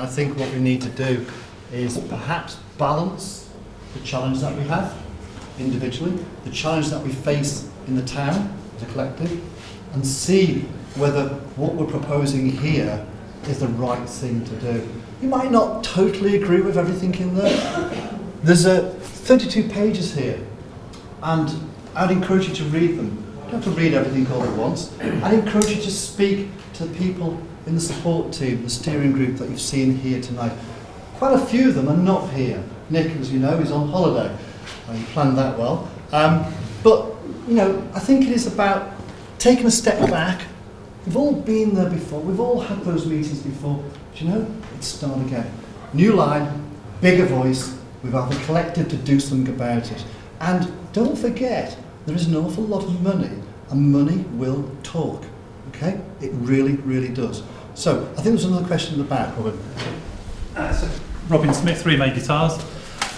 I think what we need to do is perhaps balance the challenge that we have individually, the challenge that we face in the town as a collective, and see whether what we're proposing here is the right thing to do. You might not totally agree with everything in there. There's 32 pages here, and I'd encourage you to read them. You don't have to read everything all at once. I'd encourage you to speak to the people in the support team, the steering group that you've seen here tonight. Quite a few of them are not here. Nick, as you know, is on holiday. You planned that well. But, you know, I think it is about taking a step back. We've all been there before. We've all had those meetings before. Do you know? Let's start again. New line, bigger voice. We've had the collective to do something about it. And don't forget, there is an awful lot of money, and money will talk. Okay? It really, really does. So, I think there's another question in the back, Robin. Robin Smith, 3 May Guitars.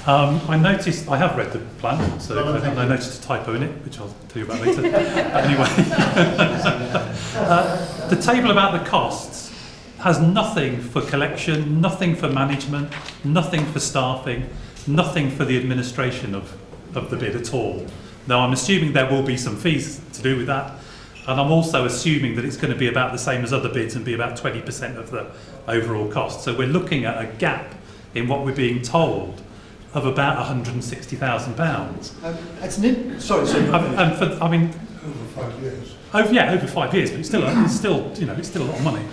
I noticed, I have read the plan, so I noticed a typo in it, which I'll tell you about later. But anyway, the table about the costs has nothing for collection, nothing for management, nothing for staffing, nothing for the administration of the bid at all. Now, I'm assuming there will be some fees to do with that, and I'm also assuming that it's going to be about the same as other bids and be about 20% of the overall cost. So we're looking at a gap in what we're being told of about £160,000. Sorry. And for, I mean, over 5 years. Over 5 years, but it's still a lot of money.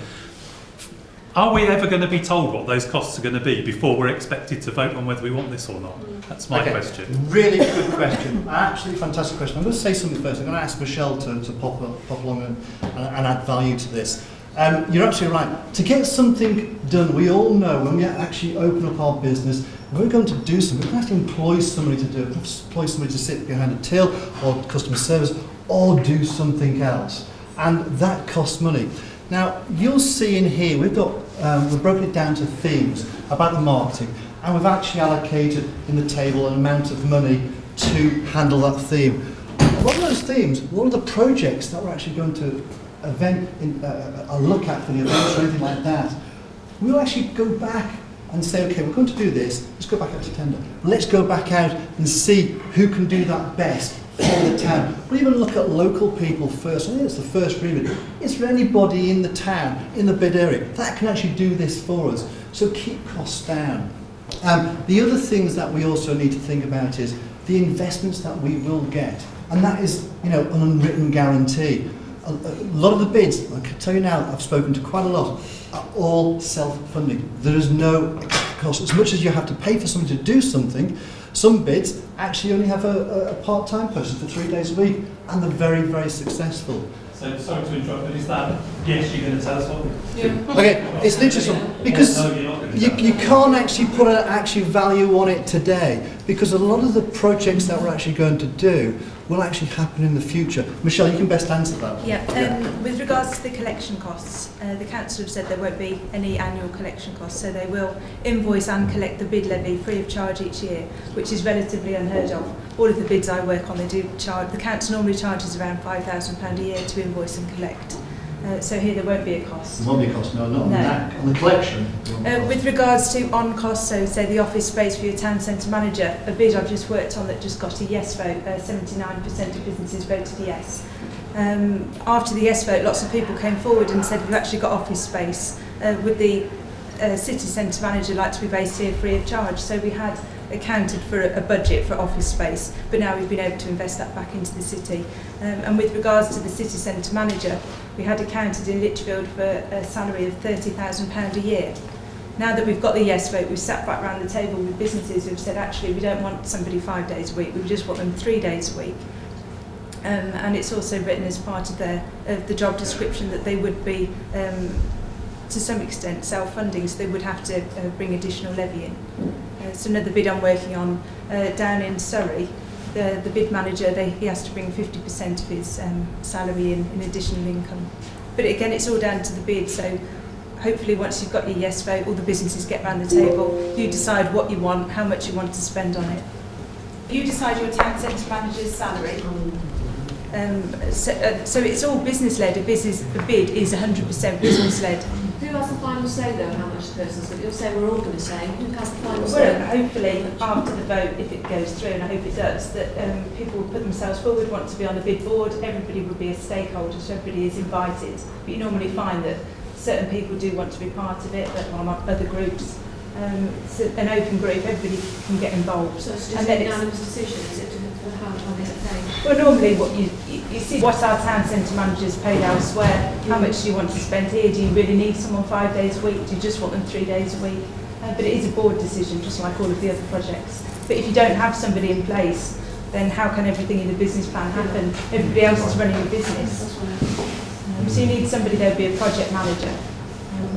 Are we ever going to be told what those costs are going to be before we're expected to vote on whether we want this or not? That's my question. Really good question. Absolutely fantastic question. I'm going to say something first. I'm going to ask Michelle to pop along and add value to this. You're absolutely right. To get something done, we all know when we actually open up our business, if we're going to do something, we're going to have to employ somebody to do it, employ somebody to sit behind a till or customer service or do something else. And that costs money. Now, you'll see in here, we've broken it down to themes about the marketing, and we've actually allocated in the table an amount of money to handle that theme. A lot of those themes, a lot of the projects that we're actually going to look at for the events or anything like that, we'll actually go back and say, okay, we're going to do this, let's go back out to tender. Let's go back out and see who can do that best for the town. We'll even look at local people first. I think it's the first remit. Is there anybody in the town, in the bid area, that can actually do this for us? So keep costs down. The other things that we also need to think about is the investments that we will get. And that is, you know, an unwritten guarantee. A lot of the bids, I can tell you now, I've spoken to quite a lot, are all self-funding. There is no cost. As much as you have to pay for somebody to do something, some bids actually only have a part-time person for 3 days a week, and they're very, very successful. So, sorry to interrupt, but is that, yes, you're going to tell us what? Yeah. Okay, it's an interesting one, because you can't actually put an actual value on it today, because a lot of the projects that we're actually going to do will actually happen in the future. Michelle, you can best answer that. Yeah, with regards to the collection costs, the council have said there won't be any annual collection costs, so they will invoice and collect the bid levy free of charge each year, which is relatively unheard of. All of the bids I work on, they do charge, the council normally charges around £5,000 a year to invoice and collect. So here there won't be a cost. There won't be a cost, no, not on that. On the collection? With regards to on costs, so say the office space for your town centre manager, a bid I've just worked on that just got a yes vote, 79% of businesses voted yes. After the yes vote, lots of people came forward and said we've actually got office space. Would the city centre manager like to be based here free of charge? So we had accounted for a budget for office space, but now we've been able to invest that back into the city. And with regards to the city centre manager, we had accounted in Lichfield for a salary of £30,000 a year. Now that we've got the yes vote, we've sat back around the table with businesses who've said actually we don't want somebody 5 days a week, we just want them 3 days a week. And it's also written as part of the job description that they would be to some extent self-funding, so they would have to bring additional levy in. It's another bid I'm working on down in Surrey. The bid manager, he has to bring 50% of his salary in additional income. But again, it's all down to the bid, so hopefully once you've got your yes vote, all the businesses get round the table, you decide what you want, how much you want to spend on it. You decide your town centre manager's salary, So it's all business-led. A bid is 100% business-led. Who has the final say though, how much the person's going to, you'll say we're all going to say, who has the final Well, say? hopefully after the vote, if it goes through, and I hope it does, that people will put themselves forward, want to be on the bid board, everybody will be a stakeholder, so everybody is invited. But you normally find that certain people do want to be part of it, but on other groups. It's an open group, everybody can get involved. So it's And just then an it's- unanimous decision, is it, for how much money they're paying? Well, normally what you see what our town centre managers paid elsewhere. How much do you want to spend here? Do you really need someone 5 days a week? Do you just want them 3 days a week? But it is a board decision, just like all of the other projects. But if you don't have somebody in place, then how can everything in the business plan happen? Everybody else is running a business. That's what So you need somebody, there'll be a project manager,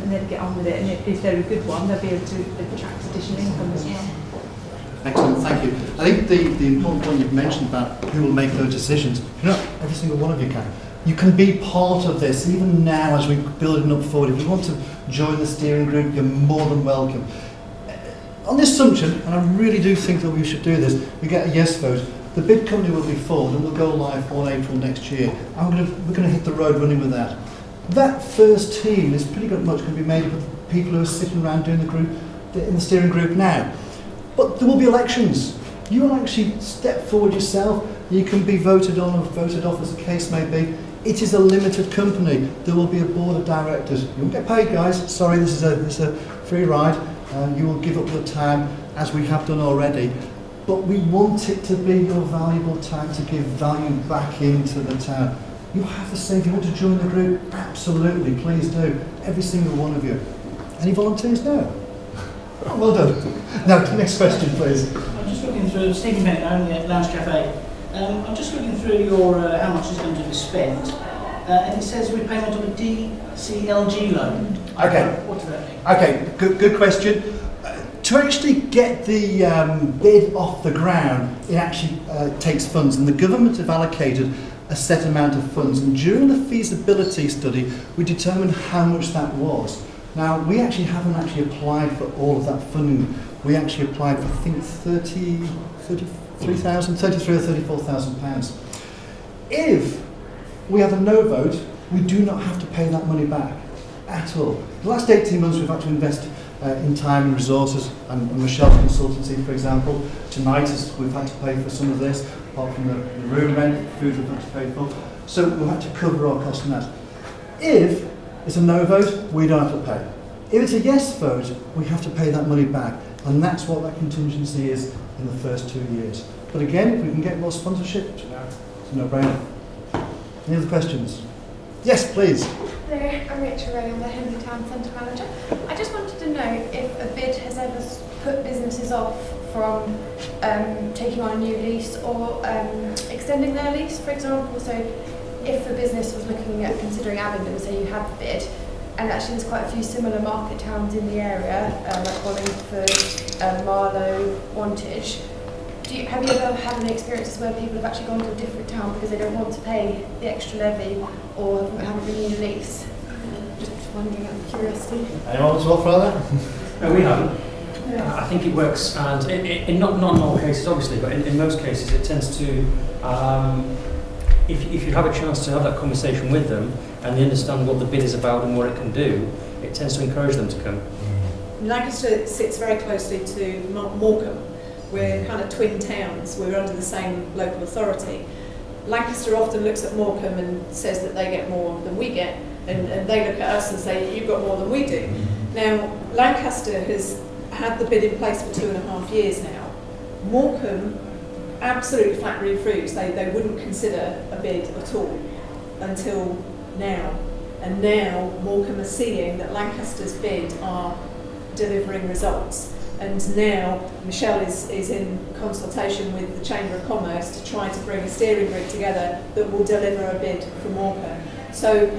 and they'll get on with it. And if they're a good one, they'll be able to attract additional income as well. Excellent, thank you. I think the important point you've mentioned about who will make those decisions, every single one of you can. You can be part of this, even now as we're building up forward. If you want to join the steering group, you're more than welcome. On the assumption, and I really do think that we should do this, we get a yes vote, the bid company will be formed and will go live on April next year. And we're going to hit the road running with that. That first team is pretty much going to be made up of people who are sitting around doing in the steering group now. But there will be elections. You will actually step forward yourself. You can be voted on or voted off, as the case may be. It is a limited company. There will be a board of directors. You won't get paid, guys. Sorry, this is a free ride. You will give up your time, as we have done already. But we want it to be your valuable time to give value back into the town. You have the same. If you want to join the group, absolutely, please do. Every single one of you. Any volunteers now? Oh, well done. Now, next question, please. I'm just looking through, Stephen Bennett, only at Lounge Cafe. I'm just looking through your how much is going to be spent, and it says repayment of a DCLG loan. Okay. What does that mean? Okay, good question. To actually get the bid off the ground, it actually takes funds, and the government have allocated a set amount of funds. And during the feasibility study, we determined how much that was. Now, we actually haven't applied for all of that funding. We actually applied for, I think, 33 or 34,000 pounds. If we have a no vote, we do not have to pay that money back at all. The last 18 months, we've had to invest in time and resources, and Michelle's consultancy, for example. Tonight, we've had to pay for some of this, apart from the room rent, food we've had to pay for. So we've had to cover our costs on that. If it's a no vote, we don't have to pay. If it's a yes vote, we have to pay that money back, and that's what that contingency is in the first 2 years. But again, if we can get more sponsorship, it's a no-brainer. Any other questions? Yes, please. Hello, I'm Rachel Ray, I'm the Henley Town Centre Manager. I just wanted to know if a bid has ever put businesses off from taking on a new lease or extending their lease, for example. So if a business was looking at considering Abingdon, say you had the bid, and actually there's quite a few similar market towns in the area, like Wallingford, Marlow, Wantage. Have you ever had any experiences where people have actually gone to a different town because they don't want to pay the extra levy or haven't renewed a lease? Just wondering, out of curiosity. Anyone want to offer that? No, we haven't. I think it works, and in not in all cases, obviously, but in most cases, it tends to. If you have a chance to have that conversation with them and they understand what the bid is about and what it can do, it tends to encourage them to come. Lancaster sits very closely to Morecambe. We're kind of twin towns. We're under the same local authority. Lancaster often looks at Morecambe and says that they get more than we get, and they look at us and say, you've got more than we do. Now, Lancaster has had the bid in place for 2.5 years now. Morecambe absolutely flat refused. They wouldn't consider a bid at all until now. And now Morecambe are seeing that Lancaster's bid are delivering results. And now Michelle is in consultation with the Chamber of Commerce to try to bring a steering group together that will deliver a bid for Morecambe. So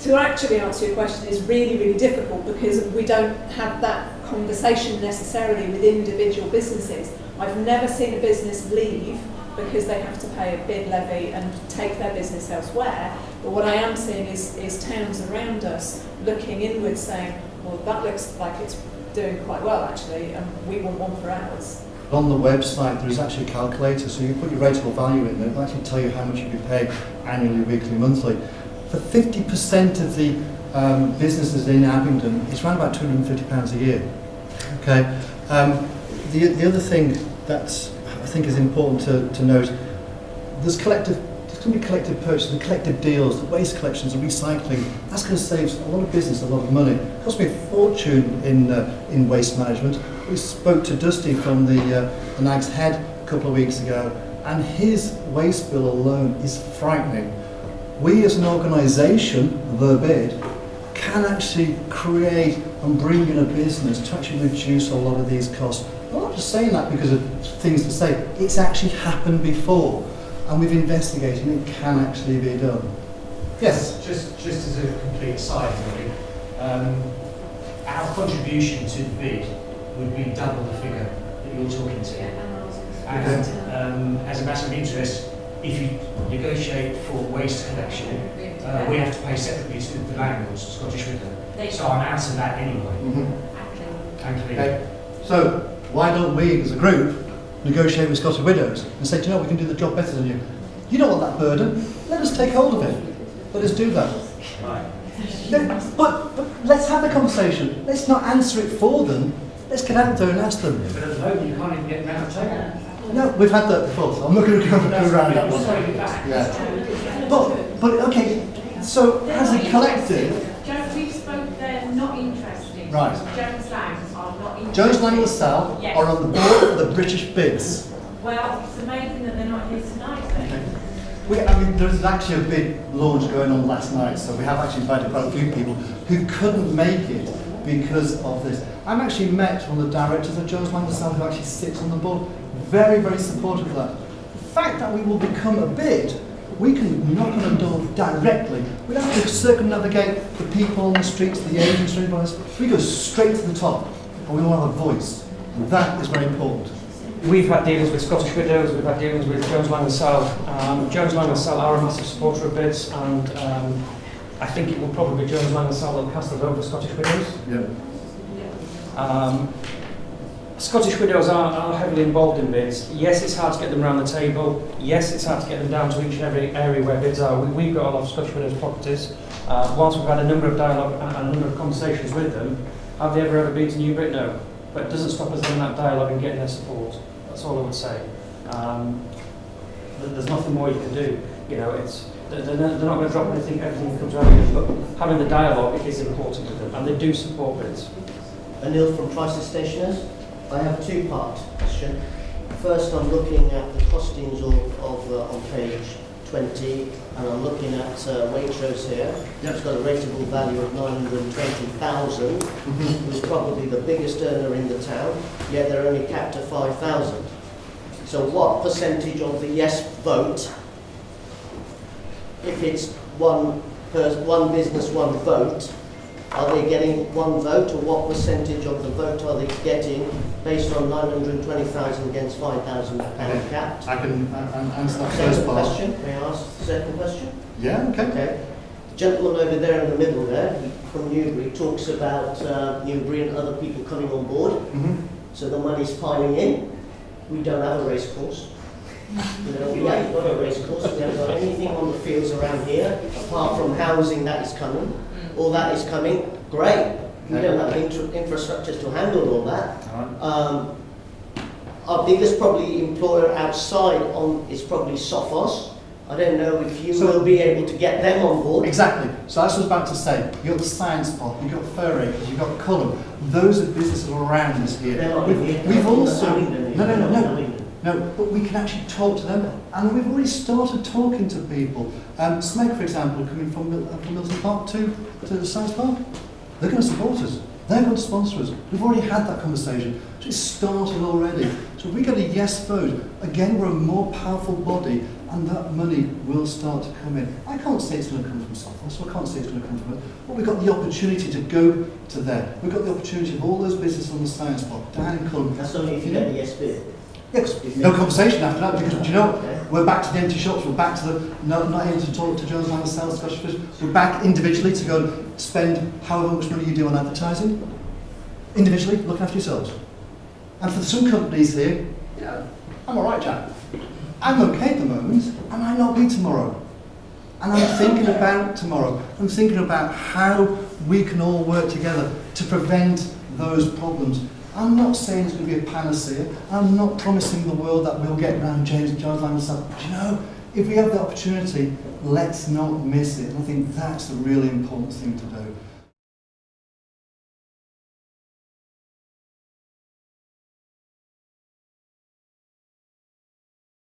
to actually answer your question is really, really difficult because we don't have that conversation necessarily with individual businesses. I've never seen a business leave because they have to pay a bid levy and take their business elsewhere. But what I am seeing is towns around us looking inwards saying, well, that looks like it's doing quite well actually, and we want one for ours. On the website, there is actually a calculator, so you put your rateable value in there, it'll actually tell you how much you'll be paying annually, weekly, monthly. For 50% of the businesses in Abingdon, it's around about £250 a year. Okay. The other thing that I think is important to note, there's going to be collective purchasing, the collective deals, the waste collections, the recycling. That's going to save a lot of business, a lot of money. It costs me a fortune in waste management. We spoke to Dusty from the Nag's Head a couple of weeks ago, and his waste bill alone is frightening. We as an organisation, the BID, can actually create and bring in a business to actually reduce a lot of these costs. I'm not just saying that because of things to say, it's actually happened before, and we've investigated and it can actually be done. Yes? Just as a complete aside, really, our contribution to the bid would be double the figure that you're talking to. And as a matter of interest, if you negotiate for waste collection, we have to pay separately to the landlords, Scottish Widows. So I'm out of that anyway. Thankfully. Okay. So why don't we, as a group, negotiate with Scottish Widows and say, do you know, we can do the job better than you. You don't want that burden. Let us take hold of it. Let us do that. Right. But let's have the conversation. Let's not answer it for them. Let's get out there and ask them. But at the moment, you can't even get around the table. No, we've had that before, so I'm not going to go around that one. Yeah. But okay, so as a collective... We spoke, they're not interested. Right. Jones Lang are not interested. Jones Lang LaSalle Yes. are on the board of the British bids. Well, it's amazing that they're not here tonight then. There was actually a bid launch going on last night, so we have actually invited quite a few people who couldn't make it because of this. I've actually met one of the directors of Jones Lang LaSalle who actually sits on the board. Very, very supportive of that. The fact that we will become a bid, we can knock on a door directly. We don't have to circumnavigate the people on the streets, the agents, or anybody else. We go straight to the top, and we all have a voice. And that is very important. We've had dealings with Scottish Widows, we've had dealings with Jones Lang LaSalle. Jones Lang LaSalle are a massive supporter of bids, and I think it will probably be Jones Lang LaSalle that will cast the vote for Scottish Widows. Yeah. Scottish Widows are heavily involved in bids. Yes, it's hard to get them around the table. Yes, it's hard to get them down to each and every area where bids are. We've got a lot of Scottish Widows properties. Whilst we've had a number of dialogue and a number of conversations with them, have they ever been to New Brit? No. But it doesn't stop us having that dialogue and getting their support. That's all I would say. There's nothing more you can do. You know, they're not going to drop everything comes around you. But having the dialogue is important to them, and they do support bids. Anil from Prices Stationers. I have a two-part question. First, I'm looking at the costings on page 20, and I'm looking at Waitrose here. Yep. It's got a rateable value of 920,000, who's probably the biggest earner in the town, yet they're only capped at 5,000. So what percentage of the yes vote, if it's one business, one vote, are they getting one vote, or what percentage of the vote are they getting based on 920,000 against 5,000 pound capped? I can answer that first Second part. question, may I ask the second question? Yeah, okay. Okay. The gentleman over there in the middle there, from Newbury, talks about Newbury and other people coming on board. So the money's piling in. We don't have a race course. You know, we haven't got a race course. We haven't got anything on the fields around here, apart from housing that is coming. All that is coming, great. We don't have infrastructures to handle all that. Our biggest probably employer outside is probably Sophos. I don't know if you will be able to get them on board. Exactly. So that's what I was about to say. You've got the Science Park, you've got Fur Acres, you've got Cullen. Those are businesses around us here. They're not here. We've also... No. No, but we can actually talk to them, and we've already started talking to people. Smeg, for example, coming from Milton Park to the Science Park, they're going to support us. They're going to sponsor us. We've already had that conversation. So it's started already. So if we get a yes vote, again, we're a more powerful body, and that money will start to come in. I can't say it's going to come from Sophos, so I can't say it's going to come from it, but we've got the opportunity to go to there. We've got the opportunity of all those businesses on the Science Park, down in Cullen. That's only if you get a yes bid. Yes, no conversation after that, because do you know what? We're back to the empty shops, we're back to the not able to talk to Jones Lang LaSalle, Scottish Fish. We're back individually to go and spend however much money you do on advertising. Individually, look after yourselves. And for some companies here, you know, I'm all right, Jack. I'm okay at the moment, I might not be tomorrow. And I'm thinking about tomorrow. I'm thinking about how we can all work together to prevent those problems. I'm not saying it's going to be a panacea. I'm not promising the world that we'll get around James Land and stuff. But you know, if we have the opportunity, let's not miss it. And I think that's a really important thing to do.